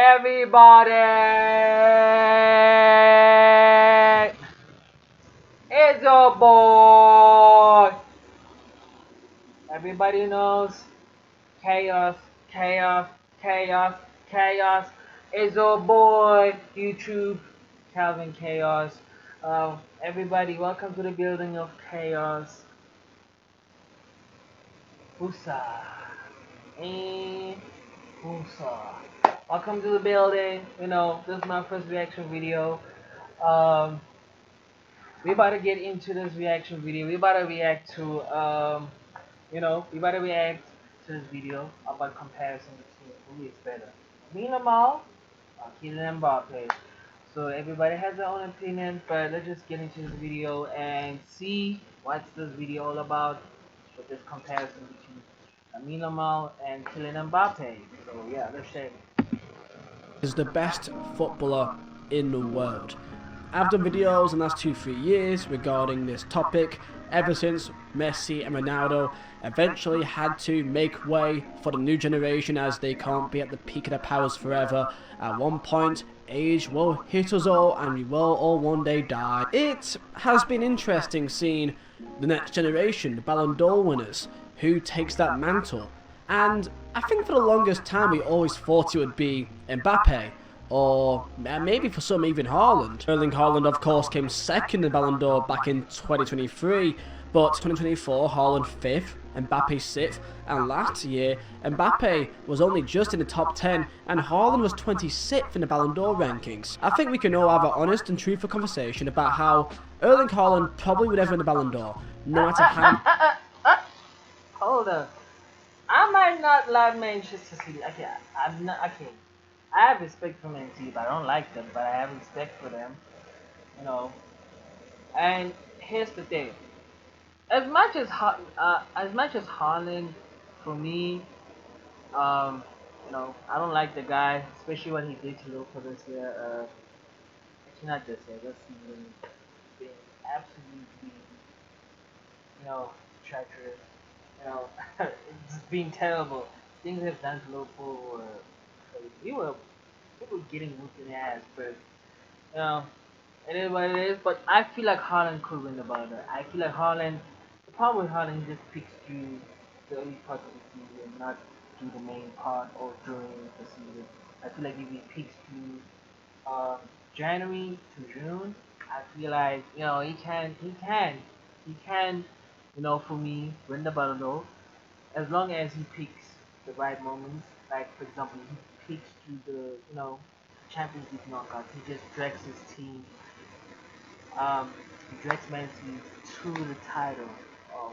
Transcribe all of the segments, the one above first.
Everybody, it's your boy. Everybody knows chaos, chaos, chaos, chaos. It's your boy YouTube, Kelvin Chaos. Everybody, welcome to the building of chaos. Husa and Husa. Welcome to the building. This is my first reaction video. We about to get into this reaction video. We about to react to this video about comparison between who is better, Yamal or Kylian Mbappe. So everybody has their own opinion, but let's just get into this video and see what's this video all about with this comparison between Yamal and Kylian Mbappe. So yeah, let's check. Is the best footballer in the world. I've done videos in the last 2-3 years regarding this topic ever since Messi and Ronaldo eventually had to make way for the new generation, as they can't be at the peak of their powers forever. At one point, age will hit us all and we will all one day die. It has been interesting seeing the next generation, the Ballon d'Or winners, who takes that mantle. And I think for the longest time we always thought it would be Mbappe, or maybe for some even Haaland. Erling Haaland of course came second in Ballon d'Or back in 2023, but 2024 Haaland 5th, Mbappe 6th, and last year Mbappe was only just in the top 10 and Haaland was 26th in the Ballon d'Or rankings. I think we can all have an honest and truthful conversation about how Erling Haaland probably would never win the Ballon d'Or, no matter how... Hold up. I might not like Manchester City. Okay, I have respect for Man City, but I don't like them. But I have respect for them, And here's the thing: as much as Haaland, for me, I don't like the guy, especially what he did to Liverpool this year. Actually, not this year. This season, being absolutely, treacherous. It's been terrible. Things have done to Liverpool were crazy. We were getting whooped in the ass, but it is what it is. But I feel like Haaland could win the Ballon d'Or. I feel like Haaland. The problem with Haaland, he just picks through the early part of the season, not through the main part or during the season. I feel like if he picks through January to June, I feel like he can. For me, win the Ballon d'Or, as long as he picks the right moments. Like, for example, he picks through the, Champions League knockout. He just drags his team, he drags Man City to the title of,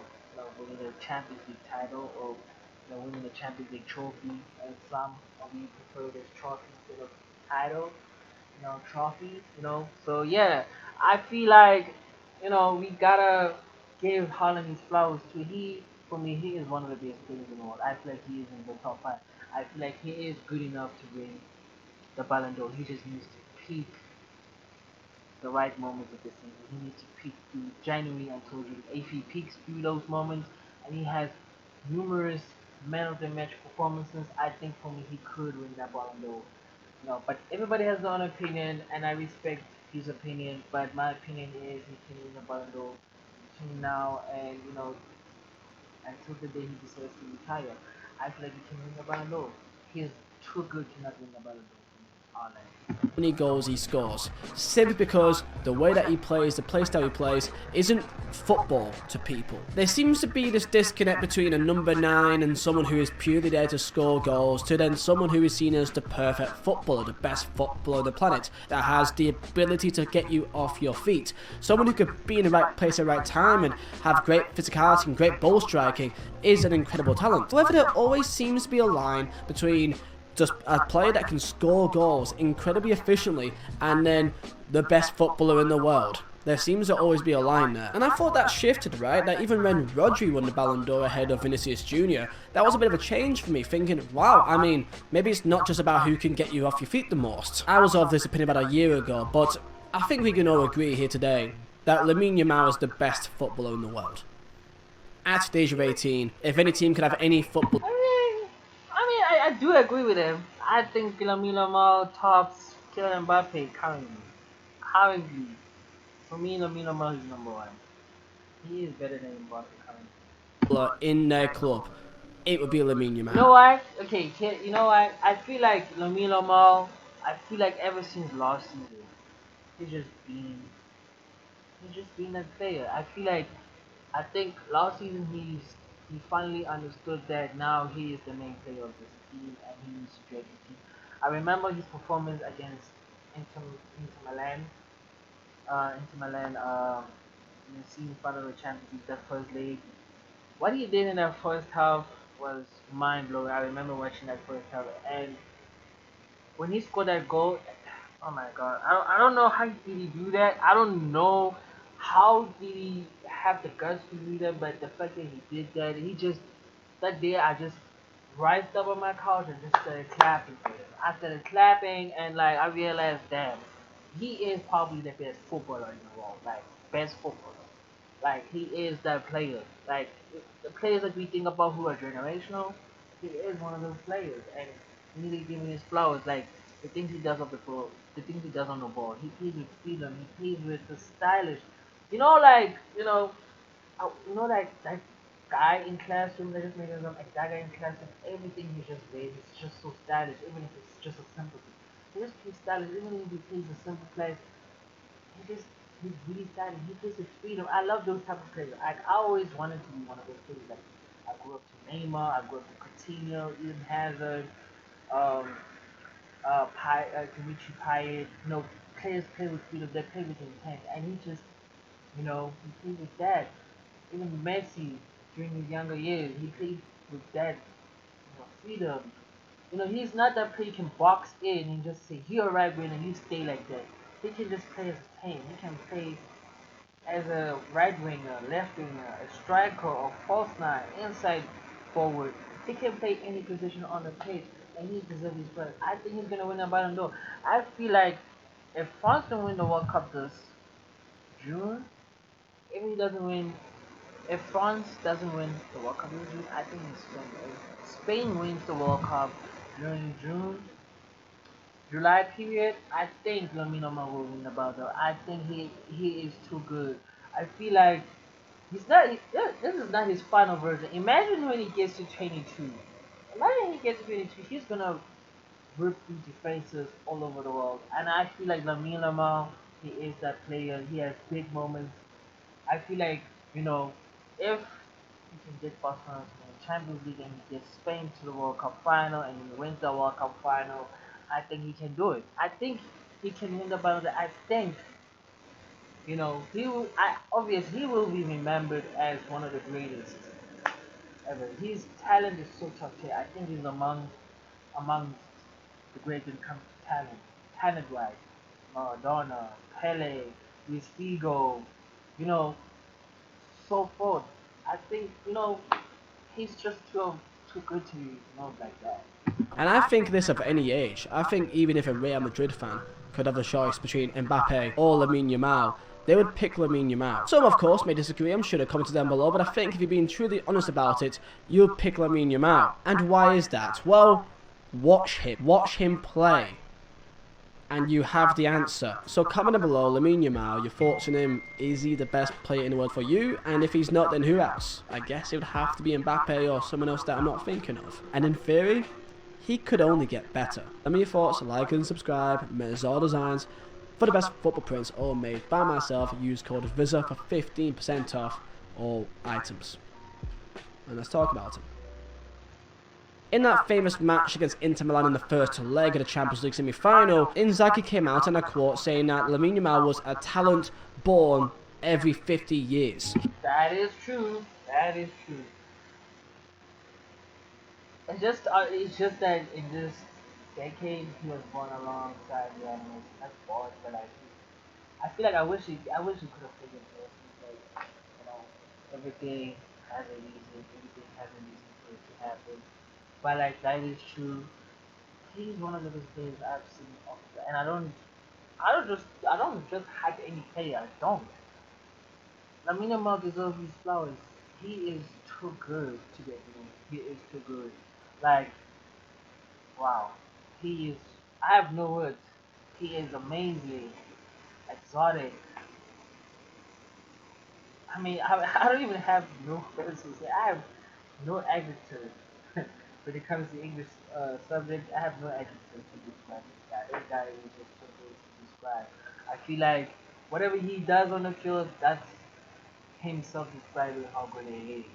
winning the Champions League title, or, winning the Champions League trophy, and some of you prefer this trophy instead of title, trophy, So, yeah, I feel like, we gotta give Haaland his flowers too. For me, he is one of the best players in the world. I feel like he is in the top 5. I feel like he is good enough to win the Ballon d'Or. He just needs to peak the right moments of the season. He needs to peak through January until June. If he peaks through those moments and he has numerous man of the match performances, I think for me he could win that Ballon d'Or. But everybody has their own opinion, and I respect his opinion. But my opinion is he can win the Ballon d'Or between now and until the day he decides to retire. I feel like he can win the Ballon d'Or. He's too good to not win the Ballon d'Or. Many goals he scores, simply because the way that he plays, the playstyle he plays, isn't football to people. There seems to be this disconnect between a number 9 and someone who is purely there to score goals, to then someone who is seen as the perfect footballer, the best footballer on the planet, that has the ability to get you off your feet. Someone who could be in the right place at the right time and have great physicality and great ball striking is an incredible talent. However, there always seems to be a line between just a player that can score goals incredibly efficiently and then the best footballer in the world. There seems to always be a line there. And I thought that shifted, right? That even when Rodri won the Ballon d'Or ahead of Vinicius Jr., that was a bit of a change for me, thinking, wow, I mean, maybe it's not just about who can get you off your feet the most. I was of this opinion about a year ago, but I think we can all agree here today that LAMINE Yamal is the best footballer in the world. At the age of 18, if any team could have any football... I do agree with him. I think Lamine Yamal tops Kylian Mbappe currently. Currently, for me, Lamine Yamal is number one. He is better than Mbappe currently. In their club, it would be LAMINE You know Yamal. what? Okay, you know what? I feel like Lamine Yamal. I feel like ever since last season, he's just been he's just been that player. I think last season he finally understood that now he is the main player of this team and he needs to drag the team. I remember his performance against Inter Milan. Inter Milan in the semi-final of the Champions League, that first leg. What he did in that first half was mind blowing. I remember watching that first half, and when he scored that goal, oh my god, I don't know how did he do that. I don't know how did he have the guts to do that, but the fact that he did that, he just that day I just rised up on my couch and just started clapping for him. I started clapping and like I realized, damn, he is probably the best footballer in the world, like best footballer. Like he is that player. Like the players that we think about who are generational, he is one of those players, and we need to give him his flowers. Like the things he does off the ball, the things he does on the ball. He plays with freedom. He plays with the stylish. You know, like like that guy in classroom that just made him like that guy in classroom. Everything he just plays is just so stylish. Even if it's just a simple thing, he just plays stylish. Even if he plays a simple play, he's really stylish. He plays with freedom. I love those type of players. Like I always wanted to be one of those players. Like I grew up to Neymar, I grew up to Coutinho, Eden Hazard, um, Dimitri Payet. You know, players play with freedom. They play with intent, and he just, he played with that. Even Messi during his younger years, he played with that, freedom. He's not that player you can box in and just say you're a right winger and you stay like that. He can just play as a team. He can play as a right winger, left winger, a striker or false nine, inside forward. He can play any position on the pitch and he deserves his place. I think he's gonna win the Ballon d'Or. I feel like if France don't win the World Cup this June, if he doesn't win if France doesn't win the World Cup this June, I think it's Spain. If Spain wins the World Cup during June, July period, I think Lamine Yamal will win the Ballon d'Or. I think he is too good. I feel like he's not. This is not his final version. Imagine when he gets to 22. Imagine when he gets to 22. He's gonna rip through defenses all over the world. And I feel like Lamine Yamal, he is that player. He has big moments. I feel like, if he can get Barcelona to the Champions League and he gets Spain to the World Cup final and he wins the World Cup final, I think he can do it. I think he can win the Ballon d'Or. I think, he will. Obviously he will be remembered as one of the greatest ever. His talent is so top tier. I think he's among the great when it comes to talent wise. Maradona, Pele, Luis Figo, you know, so forth. I think he's just too good to be known like that. And I think this of any age. I think even if a Real Madrid fan could have a choice between Mbappe or LAMINE Yamal, they would pick LAMINE Yamal. Some, of course, may disagree. I'm sure they'll comment down below. But I think if you're being truly honest about it, you'll pick LAMINE Yamal. And why is that? Well, watch him. Watch him play. And you have the answer. So comment down below, LAMINE Yamal, your thoughts on him. Is he the best player in the world for you? And if he's not, then who else? I guess it would have to be Mbappe or someone else that I'm not thinking of. And in theory, he could only get better. Let me your thoughts, like and subscribe. Mazar Designs for the best football prints, all made by myself. Use code VISA for 15% off all items. And let's talk about him. In that famous match against Inter Milan in the first leg of the Champions League semi-final, Inzaghi came out and I quote saying that Lamine Yamal was a talent born every 50 years. That is true. That is true. It's just that in this decade he was born alongside Real Messi. That's boring, but like I feel like I wish he could have taken this because everything has a reason. Everything has a reason for it to happen. But like that is true. He's one of the best players I've seen off the, and I don't just hype any player. I don't. Lamine Yamal deserves his flowers. He is too good to get me. He is too good. Like wow, he is. I have no words. He is amazing, exotic. I mean, I don't even have no words to say. I have no adjective when it comes to English subject. I have no adjective to describe this guy. This guy is just so good to describe. I feel like whatever he does on the field, that's himself describing how good he is.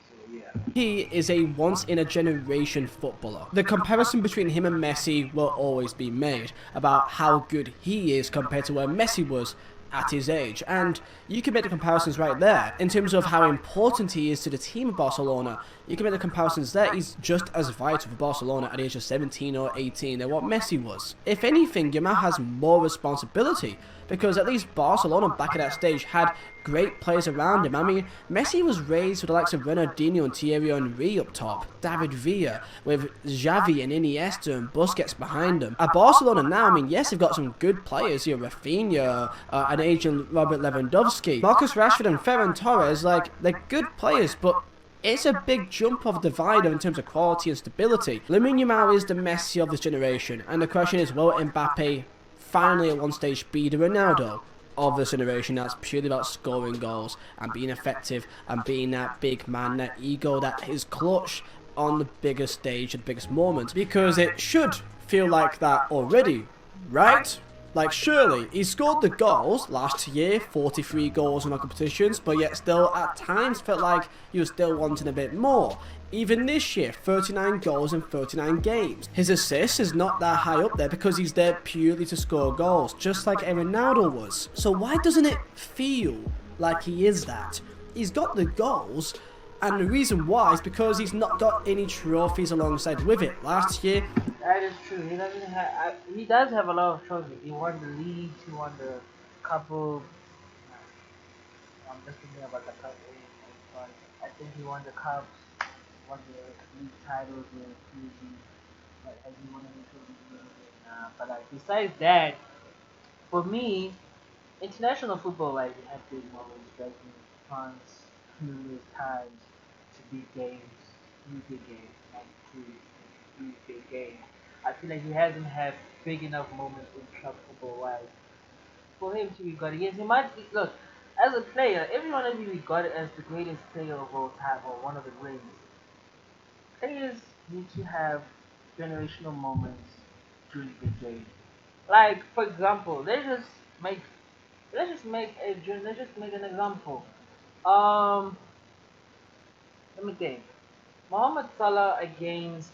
So yeah. He is a once-in-a-generation footballer. The comparison between him and Messi will always be made about how good he is compared to where Messi was at his age. And you can make the comparisons right there in terms of how important he is to the team of Barcelona. You can make the comparisons there. He's just as vital for Barcelona at the age of 17 or 18 than what Messi was. If anything, Yamal has more responsibility because at least Barcelona back at that stage had great players around him. I mean, Messi was raised with the likes of Ronaldinho and Thierry Henry up top, David Villa, with Xavi and Iniesta and Busquets behind him. At Barcelona now, I mean, yes, they've got some good players here, Rafinha, an aging Robert Lewandowski, Marcus Rashford and Ferran Torres, like, they're good players, but it's a big jump of divider in terms of quality and stability. Lamine Yamal is the Messi of this generation, and the question is, will Mbappe finally at one stage be the Ronaldo of this generation that's purely about scoring goals and being effective and being that big man, that ego that is clutch on the biggest stage at the biggest moment? Because it should feel like that already, right? Like, surely, he scored the goals last year, 43 goals in our competitions, but yet still at times felt like he was still wanting a bit more. Even this year, 39 goals in 39 games. His assist is not that high up there because he's there purely to score goals, just like Ronaldo was. So why doesn't it feel like he is that? He's got the goals, and the reason why is because he's not got any trophies alongside with it. Last year, That is true. He doesn't have. He does have a lot of trophies. He won the league. He won the couple. I'm just thinking about the cup. I think he won the cups. Won the league titles with PSG. But has he won any trophies? But like besides that, for me, international football, like we have big moments, like in France, numerous times to big games, UK games, not two UK games. I feel like he hasn't had big enough moments in club football wise for him to be regarded. Yes, he might be, look, as a player, everyone will be regarded as the greatest player of all time or one of the greatest. Players need to have generational moments during the game. Like, for example, make let's just make an example. Um, let me think. Mohamed Salah against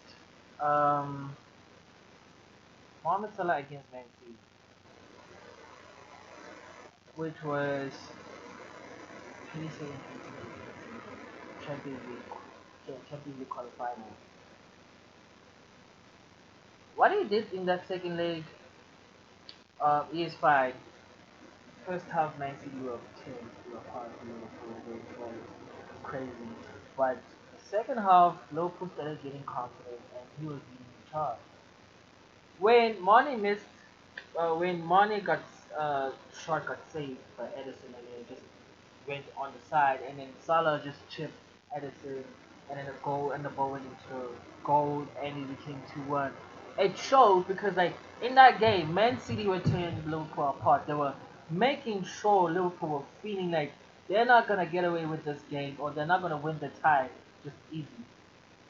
um Mohamed Salah against Man City, which was 2017 Champions League Champions League quarterfinal. What he did in that second leg is fine. First half, Man City were 10 to a part Liverpool, which was crazy. But the second half, Liverpool started getting confident, and he was leading the charge. When Mane missed, when Mane got shot got saved by Edison, and then it just went on the side, and then Salah just chipped Edison, and then the goal, and the ball went into goal, and it became 2-1. It showed because like in that game, Man City were tearing Liverpool apart. They were making sure Liverpool were feeling like they're not gonna get away with this game, or they're not gonna win the tie just easy.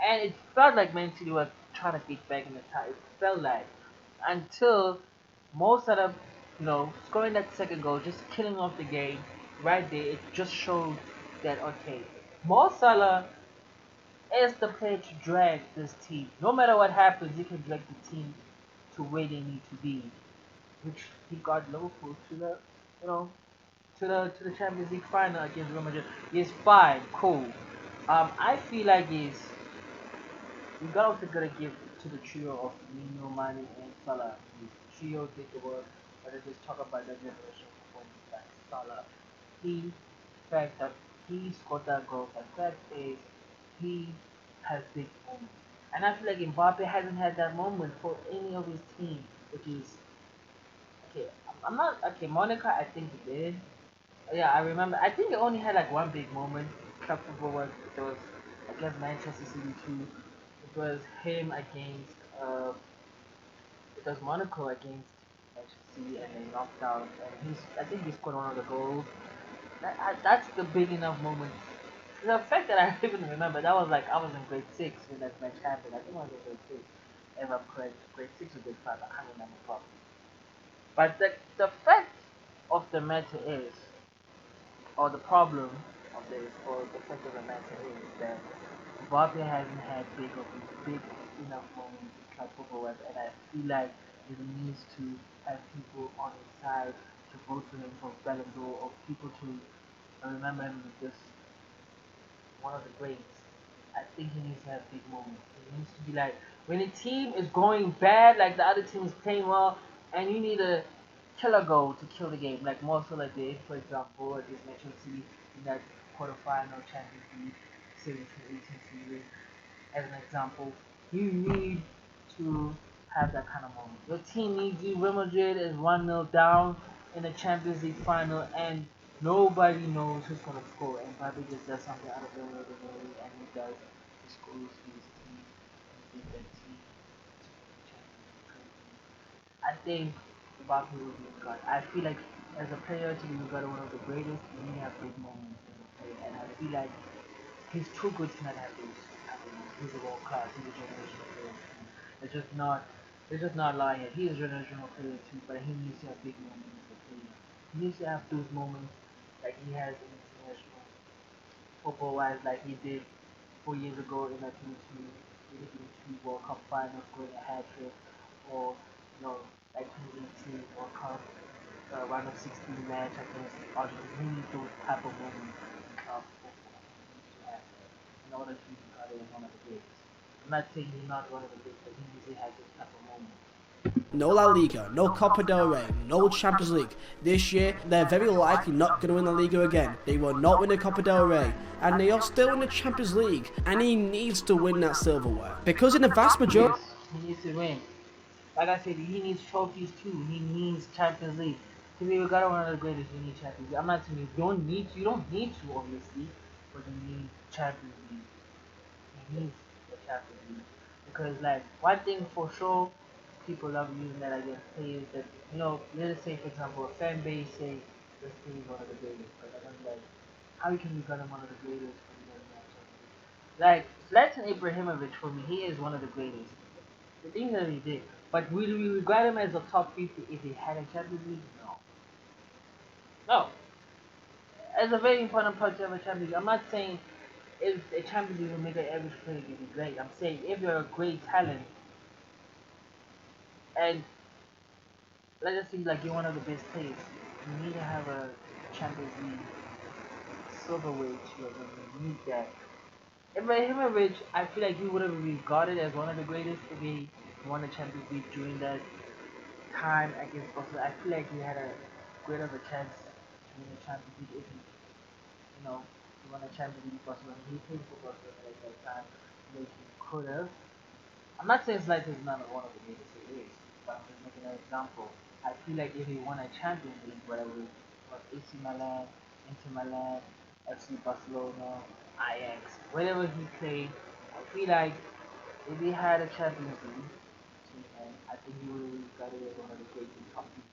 And it felt like Man City were trying to get back in the tie. It felt like until Mo Salah, scoring that second goal, just killing off the game right there. It just showed that okay, Mo Salah is the player to drag this team. No matter what happens, he can drag the team to where they need to be, which he got Liverpool to the, you know, to the Champions League final against Real Madrid. He's fine, cool. I feel like we got also gotta give to the trio of Mino, Mane, and Salah. The trio did the work, but I just talk about that generation performance that Salah. He, the fact that he scored that goal, the fact is he has big moments. And I feel like Mbappe hasn't had that moment for any of his team, which is okay. I'm not okay. Monica, I think he did. Yeah, I remember. I think he only had like one big moment. Club football was it was against Manchester City too. It was him against because Monaco against Manchester City and they knocked out, and I think he scored one of the goals. That's the big enough moment. The fact that I even remember that was like I was in grade six when that match happened. I think I was in grade six, if I'm correct, grade six or grade five. I can't remember properly. But the fact of the matter is, or the problem of this, or the fact of the matter is that Mbappe hasn't had big enough moments in club football, and I feel like he needs to have people on his side to vote for him for Ballon d'Or, or people to remember him as this one of the greats. I think he needs to have big moments. He needs to be like when a team is going bad, like the other team is playing well, and you need a killer goal to kill the game, like more so like they did, for example, against Manchester City in that quarterfinal Champions League 17-18 season. As an example, you need to have that kind of moment. Your team needs you. Real Madrid is 1-0 down in the Champions League final, and nobody knows who's going to score. And Mbappe just does something out of the ordinary, and he does. He scores for his team, and he gets that team to the Champions League. I think Mbappe will be regarded. I feel like as a player to be regarded one of the greatest, you need to have big moments as a player, and I feel like he's too good to not have those happening. He's a world class. He's a generational player too. It's just not. It's just not lying. He's a generational player too, but he needs to have big moments as a player. He needs to have those moments like he has in international football wise, like he did 4 years ago in the 2022 World Cup final, scoring a hat trick, or like 2018 World Cup round of 16 match against Argentina. He needs those type of moments in club football. He needs to have that in order to be regarded as one of the greatest. I'm not saying he's not one of the greatest, but he needs to have those type of moments. No La Liga, no Copa del Rey, no Champions League. This year, they're very likely not going to win the Liga again. They will not win the Copa del Rey, and they are still in the Champions League, and he needs to win that silverware. Because in the vast majority... Yes, he needs to win. Like I said, he needs trophies too. He needs Champions League. To be regarded one of the greatest, you need Champions League. I'm not saying you don't need to obviously, but you need Champions League. He needs the Champions League. Because like one thing for sure, people love using that against players that let's say for example a fan base say this player is one of the greatest, but I'm like, how you can regard him one of the greatest when he doesn't have Champions League? Like Zlatan Ibrahimovic for me, he is one of the greatest. The things that he did. But will we regard him as a top 50 if he had a Champions League? No. No. As a very important part to have a Champions League, I'm not saying if a Champions League will make an average player be great. I'm saying if you're a great talent and let's just say like you're one of the best players, you need to have a Champions League silverware to your game. You need that. Ibrahimovic, I feel like he would have been regarded as one of the greatest if he won the Champions League during that time against Barcelona. I feel like he had a great of a chance to win the Champions League if he won the Champions League with Barcelona. He played for Barcelona at that time, like he could have. I'm not saying Zlatan is not one of the greatest he is, but I'm just making an example. I feel like if he won a Champions League, whatever it was AC Milan, Inter Milan, FC Barcelona, Ajax, wherever he played, I feel like if he had a Champions League team, I think he would have got it as one of the greatest top people.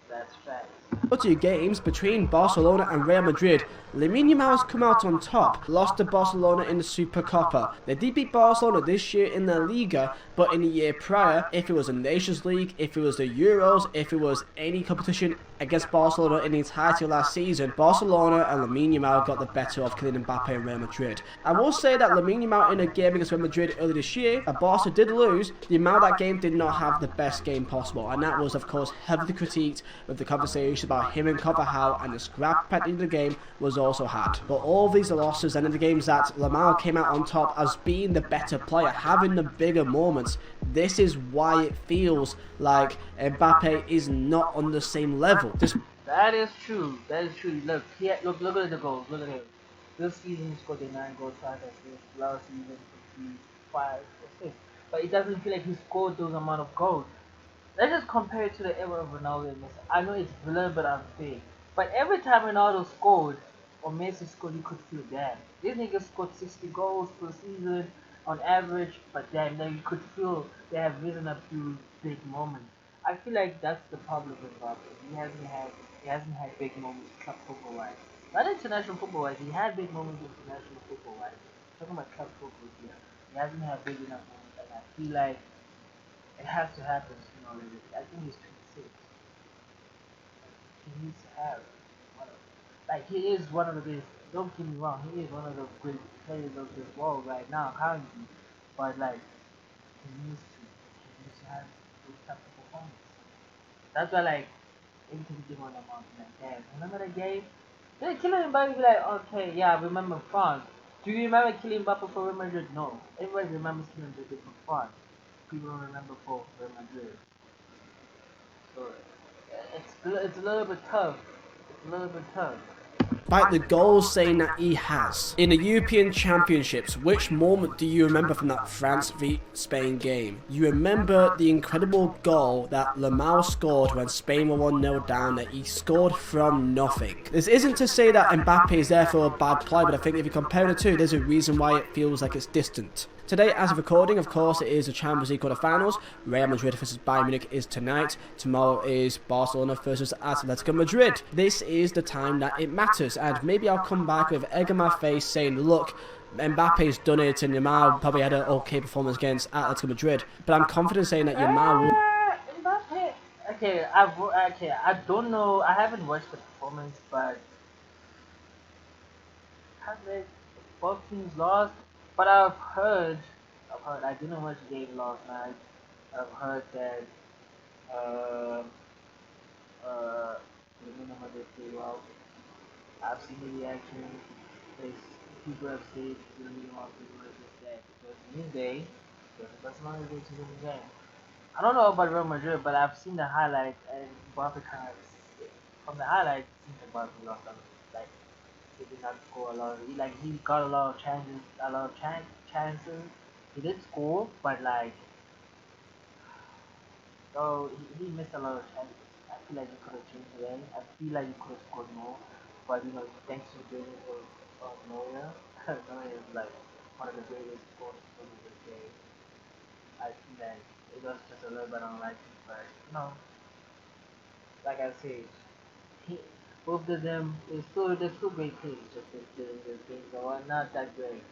That's facts. Two games between Barcelona and Real Madrid, LAMINE Yamal has come out on top, lost to Barcelona in the Supercopa. They did beat Barcelona this year in the Liga, but in the year prior, if it was a Nations League, if it was the Euros, if it was any competition against Barcelona in the entirety of last season, Barcelona and LAMINE Yamal got the better of Kylian Mbappe and Real Madrid. I will say that LAMINE Yamal in a game against Real Madrid earlier this year, Barca did lose. The Yamal that game did not have the best game possible, and that was of course heavily critiqued with the conversation about him and Carvajal, and the scrap at the end of the game was also had. But all these losses and in the games that Yamal came out on top as being the better player, having the bigger moments, this is why it feels like Mbappe is not on the same level. That is true. That is true. Look at the goals. Look at it. This season he scored 9 goals, 5 assists. Last season 5 assists. But it doesn't feel like he scored those amount of goals. Let's just compare it to the era of Ronaldo and Messi. I know it's a little bit unfair, but every time Ronaldo scored or Messi scored, you could feel that. This nigga scored 60 goals per season. on average, but then you could feel they have risen up to big moments. I feel like that's the problem with Mbappe. He hasn't had big moments club football wise. Not international football wise. He had big moments international football wise. Talking about club football here. He hasn't had big enough moments, and I feel like it has to happen sooner or later. I think he's 26. He needs to have one of, like he is one of the best. Don't get me wrong, he is one of the great players of this world right now, currently. But like he needs to have those type of performance. That's why like every time you on the mountain, like damn, remember that game? Yeah, Kylian Mbappe be like, okay, yeah, I remember France. Do you remember Kylian Mbappe for Real Madrid? No. Everybody remembers Kylian Mbappe for France. People don't remember for Real Madrid. So it's a little bit tough. It's a little bit tough. Despite the goals saying that he has. In the European Championships, which moment do you remember from that France v Spain game? You remember the incredible goal that Yamal scored when Spain were 1-0 down, that he scored from nothing. This isn't to say that Mbappe is therefore a bad player, but I think if you compare the two, there's a reason why it feels like it's distant. Today, as of recording, of course, it is the Champions League quarterfinals. Real Madrid versus Bayern Munich is tonight. Tomorrow is Barcelona versus Atletico Madrid. This is the time that it matters, and maybe I'll come back with egg on my face saying, look, Mbappe's done it, and Yamal probably had an okay performance against Atletico Madrid. But I'm confident saying that Yamal will... Mbappe. Okay, I don't know. I haven't watched the performance, but have they both teams lost? But I didn't watch the game last night. I've heard that uh, the minimum they play well. I've seen the reaction. There's people have said the minimum people have just said because in day, that's not a way to win the game. I don't know about Real Madrid, but I've seen the highlights and Mbappe kind of from the highlights, it seems like Mbappe lost a lot. Like he did not score a lot. He got a lot of chances. He did score, but like, oh, he missed a lot of chances. I feel like he could have changed the game. I feel like he could have scored more, but thanks to the brilliance of Neuer, Neuer is like one of the greatest scorers of the game. I feel like it was just a little bit unlucky, but like I said, he, both of them, they're still great players. Just the games are not that great.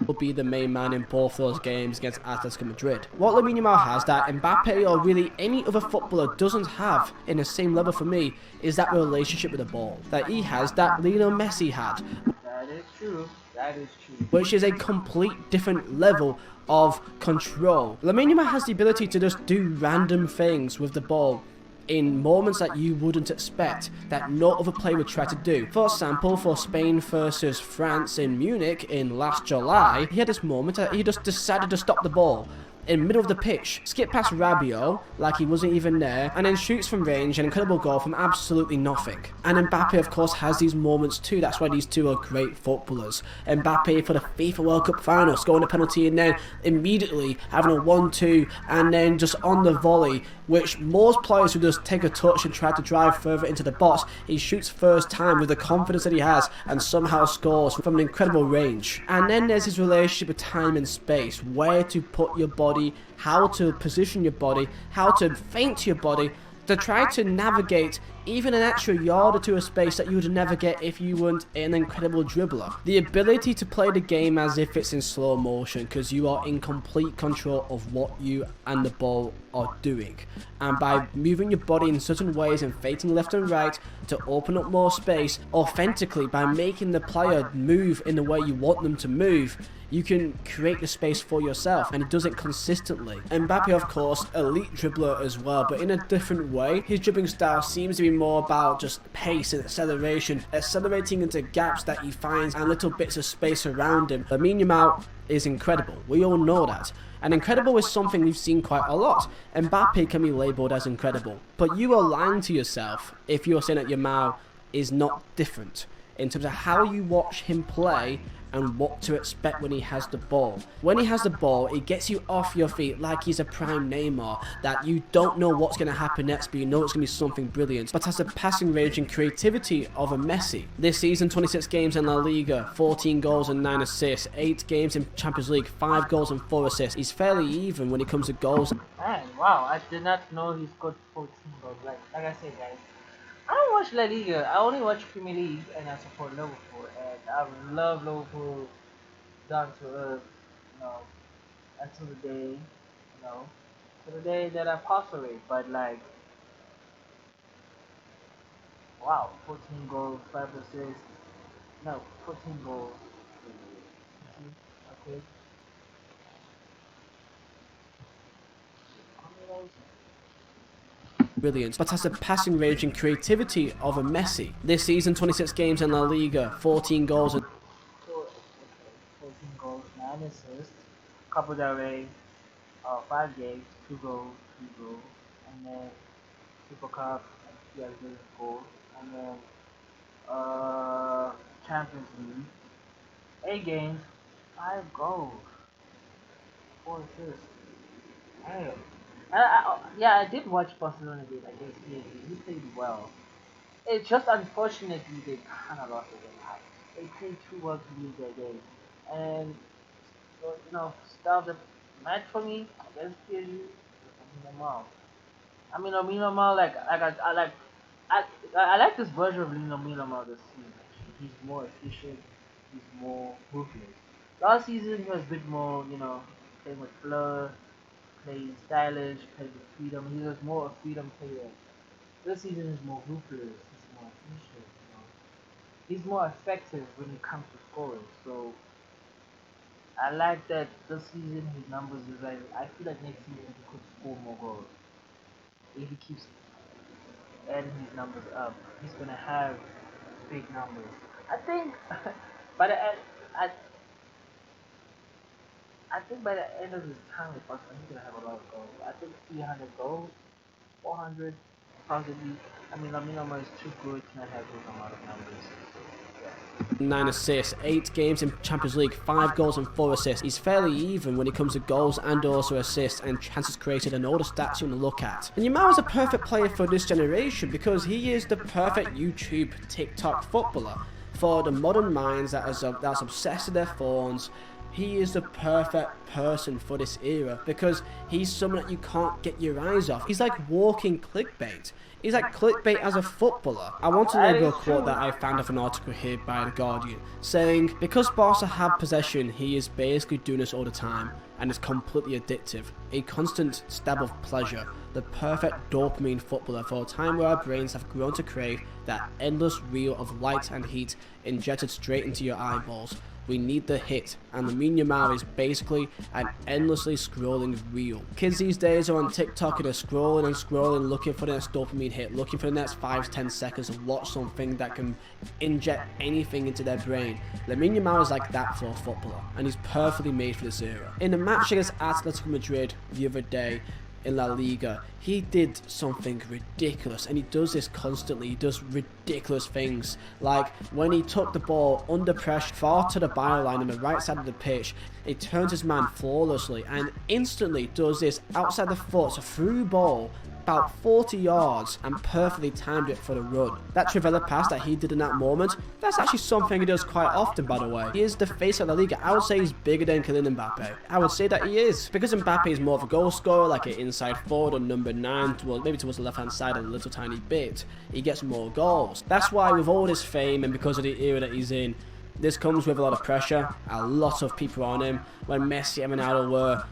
will be the main man in both those games against Atletico Madrid. What LAMINE Yamal has that Mbappe or really any other footballer doesn't have in the same level for me is that relationship with the ball that he has, that Lionel Messi had. That is true. That is true. Which is a complete different level of control. LAMINE Yamal has the ability to just do random things with the ball in moments that you wouldn't expect, that no other player would try to do. For example, for Spain versus France in Munich in last July, he had this moment that he just decided to stop the ball in the middle of the pitch, skip past Rabiot like he wasn't even there, and then shoots from range, an incredible goal from absolutely nothing. And Mbappe, of course, has these moments too. That's why these two are great footballers. Mbappe for the FIFA World Cup final, scoring a penalty and then immediately having a 1-2 and then just on the volley, which most players would just take a touch and try to drive further into the box. He shoots first time with the confidence that he has and somehow scores from an incredible range. And then there's his relationship with time and space, where to put your body, how to position your body, how to feint your body, to try to navigate even an extra yard or two of space that you would never get if you weren't an incredible dribbler. The ability to play the game as if it's in slow motion, because you are in complete control of what you and the ball are doing. And by moving your body in certain ways and feinting left and right to open up more space, authentically, by making the player move in the way you want them to move, you can create the space for yourself, and he does it consistently. Mbappe, of course, elite dribbler as well, but in a different way. His dribbling style seems to be more about just pace and acceleration, accelerating into gaps that he finds and little bits of space around him. LAMINE Yamal is incredible. We all know that. And incredible is something we've seen quite a lot. Mbappe can be labelled as incredible, but you are lying to yourself if you're saying that Yamal is not different. in terms of how you watch him play and what to expect when he has the ball. When he has the ball, it gets you off your feet like he's a prime Neymar, that you don't know what's going to happen next, but you know it's going to be something brilliant, but has the passing range and creativity of a Messi. This season, 26 games in La Liga, 14 goals and 9 assists, 8 games in Champions League, 5 goals and 4 assists. He's fairly even when it comes to goals. Man, wow, I did not know he scored 14 goals. Like I said, guys, I don't watch La Liga. I only watch Premier League, and I support Liverpool. And I love Liverpool down to earth, you know, until the day, you know, to the day that I pass away. But like, wow, 14 goals, 5 assists. No, 14 goals. Okay. Brilliant, but has the passing range and creativity of a Messi. This season, 26 games in La Liga, 14 goals and 14 goals, 9 assists, Copa del Rey, 5 games, 2 goals, 3 goals, and then Super Cup, he has a goal, and then Champions League, 8 games, 5 goals, 4 assists. Damn. Yeah, I did watch Barcelona game against PSG. He played well. It's just unfortunately they kind of lost the game. They played too well to lose their game, and so, you know, start the match for me against PSG. Yamal. I mean, Yamal, I like this version of Yamal this season. Actually, he's more efficient. He's more ruthless. Last season he was a bit more, you know, playing with flair, playing stylish, playing with freedom. He was more a freedom player. This season is more ruthless. He's more efficient. You know, he's more effective when it comes to scoring. So I like that this season his numbers is like. I feel like next season he could score more goals if he keeps adding his numbers up. He's gonna have big numbers. I think by the end, I think by the end of his time with Barcelona, he's gonna have a lot of goals. I think 300 goals, 400 possibly. I mean, Lamine is too good to not have those amount of numbers. So, yeah. 9 assists, 8 games in Champions League, 5 goals and 4 assists. He's fairly even when it comes to goals and also assists and chances created and all the stats you want to look at. And Yamal is a perfect player for this generation because he is the perfect YouTube, TikTok footballer. For the modern minds that's obsessed with their phones, he is the perfect person for this era because he's someone that you can't get your eyes off. He's like walking clickbait. He's like clickbait as a footballer. I want to read a quote that I found of an article here by The Guardian, saying, because Barca have possession, he is basically doing this all the time, and it's completely addictive. A constant stab of pleasure. The perfect dopamine footballer for a time where our brains have grown to crave that endless reel of light and heat injected straight into your eyeballs. We need the hit, and LAMINE Yamal is basically an endlessly scrolling reel. Kids these days are on TikTok and they're scrolling and scrolling, looking for the next dopamine hit, looking for the next 5-10 seconds to watch something that can inject anything into their brain. LAMINE Yamal is like that for a footballer, and he's perfectly made for this era. In the match against Atletico Madrid the other day, in La Liga, he did something ridiculous, and he does this constantly. He does ridiculous things, like when he took the ball under pressure far to the byline on the right side of the pitch, he turns his man flawlessly and instantly does this outside the foot through ball about 40 yards and perfectly timed it for the run. That Trivela pass that he did in that moment, that's actually something he does quite often, by the way. He is the face of La Liga. I would say he's bigger than Kylian Mbappe. I would say that he is. Because Mbappe is more of a goal scorer, like an inside forward or number 9, maybe towards the left hand side a little tiny bit, he gets more goals. That's why with all this fame and because of the era that he's in, this comes with a lot of pressure, a lot of people on him. When Messi and Ronaldo were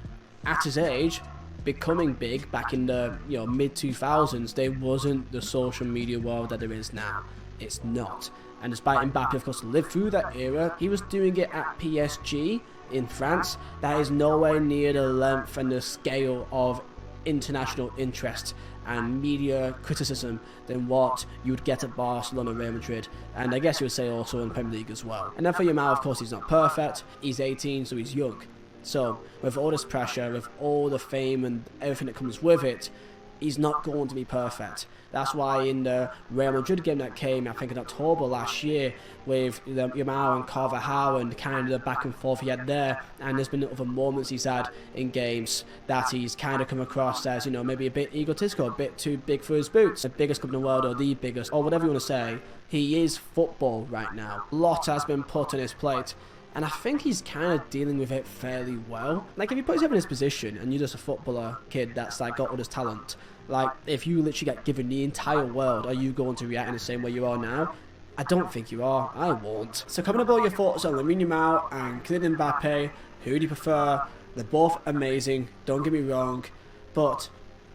at his age, becoming big back in the mid 2000s, there wasn't the social media world that there is now. It's not. And despite Mbappe, of course, lived through that era, he was doing it at PSG in France. That is nowhere near the length and the scale of international interest and media criticism than what you would get at Barcelona, Real Madrid, and I guess you would say also in the Premier League as well. And then for Yamal, of course, he's not perfect. He's 18, so he's young. So, with all this pressure, with all the fame and everything that comes with it, he's not going to be perfect. That's why in the Real Madrid game that came, I think in October last year, with Yamal and Carvajal and kind of the back and forth he had there, and there's been other moments he's had in games that he's kind of come across as, you know, maybe a bit egotistical, a bit too big for his boots. The biggest club in the world, or the biggest, or whatever you want to say, he is football right now. A lot has been put on his plate, and I think he's kind of dealing with it fairly well. Like, if you put yourself in his position and you're just a footballer kid that's like got all this talent, like, if you literally get given the entire world, are you going to react in the same way you are now? I don't think you are. I won't. So comment about your thoughts on LAMINE Yamal and Kylian Mbappe. Who do you prefer? They're both amazing, don't get me wrong, but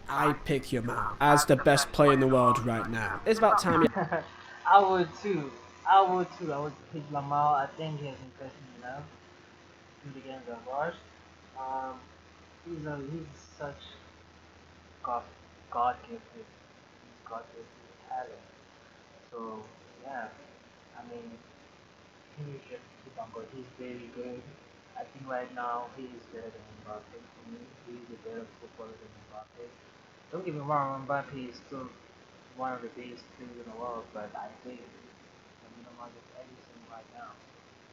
I pick Yamal as the best player in the world right now. It's about time. I would too. I would pick Yamal. I think he has impressed me enough in the games I've watched. Um, he's such God God gifted. He's God gifted talent. So yeah, I mean, he just keep on going. He's very good. I think right now he is better than Mbappe. For me, he's a better footballer than Mbappe. Don't get me wrong, Mbappe is still one of the biggest players in the world, but I think Yamal is everything right now.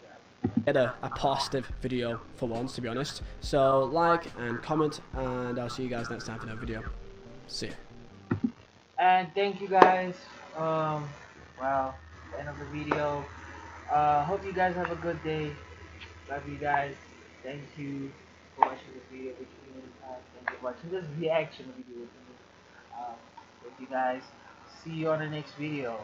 Yeah. Get a positive video for once, to be honest. So like and comment, and I'll see you guys next time for another video. See ya. And thank you guys. Well, the end of the video. Hope you guys have a good day. Love you guys. Thank you for watching this video with me. Thank you for watching this reaction video with me. Thank you guys. See you on the next video.